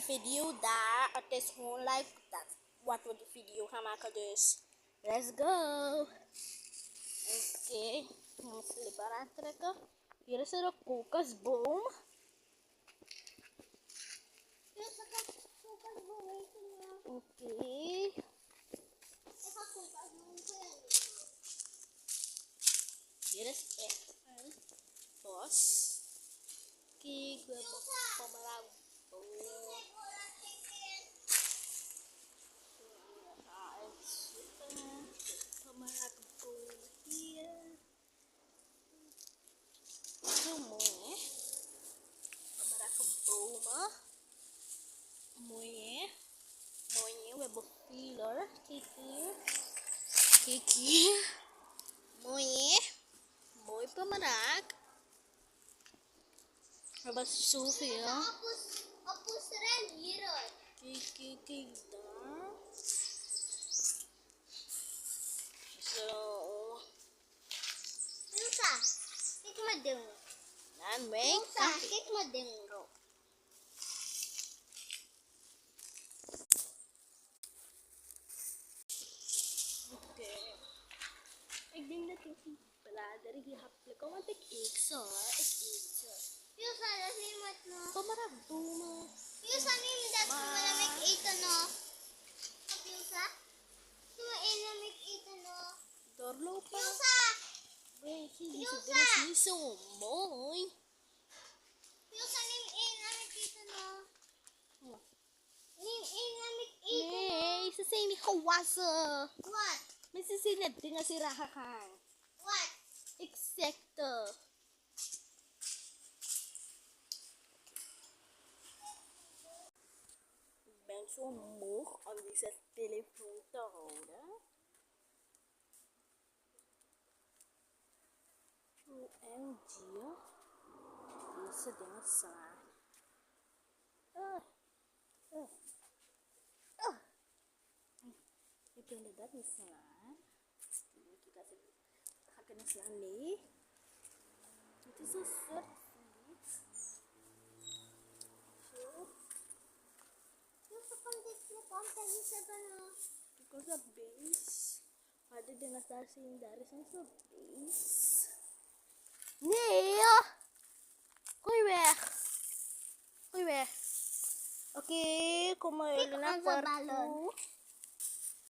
de video daar. Het is gewoon like dat. Wat we de video gaan maken dus. Let's go. Oké. We moeten slipper aantrekken. Hier is er een kokosboom. Oké. Hier is echt een bos. Kijk, we hebben pomerangboom. Pomerangboom hier. Zo mooi, hè? Pomerangbomen. Mooi, hè? Mooi, hè? We hebben feeler. Kijk hier. Kijk hier. Mooi, hè? Mooi pomerang. We hebben zoveel. Appels ren hieruit. Kijk daar. Zo. Ilsa, kijk mijn ding. Dan ben Ilsa, kijk mijn ding. Oké. Ik denk dat ik die bladeren hier ga plukken, want ik eet ze hoor. Ik eet ze. Ilsa, dat is niet wat nog. Pomerangbomen. Ilsa, neem dat voor me dat ik eten nog. Ilsa, doe me één dat ik eten nog. Doorlopen. Ilsa, Weet je, deze ding is niet zo mooi. Ilsa, neem één dat ik eten nog. Oh. Neem één dat ik eten nog. Nee, ze zijn niet gewassen. Wat? Mensen zijn net dingen hier gegaan. Wat? Insecten. Ik ben zo moe om deze telefoon te houden. OMG. Deze dingen slaan. Ik kan dat niet slaan. Ga ik het slaan? Nee. Het is een soort vlieg. Zo. Ilsa, kom dit knip om te hebben nog. Kijk ons op base. Maar de dingen daar zien, daar is onze base. Nee! Gooi weg! Gooi weg! Oké, kom maar jullie naar onze part ballon. toe.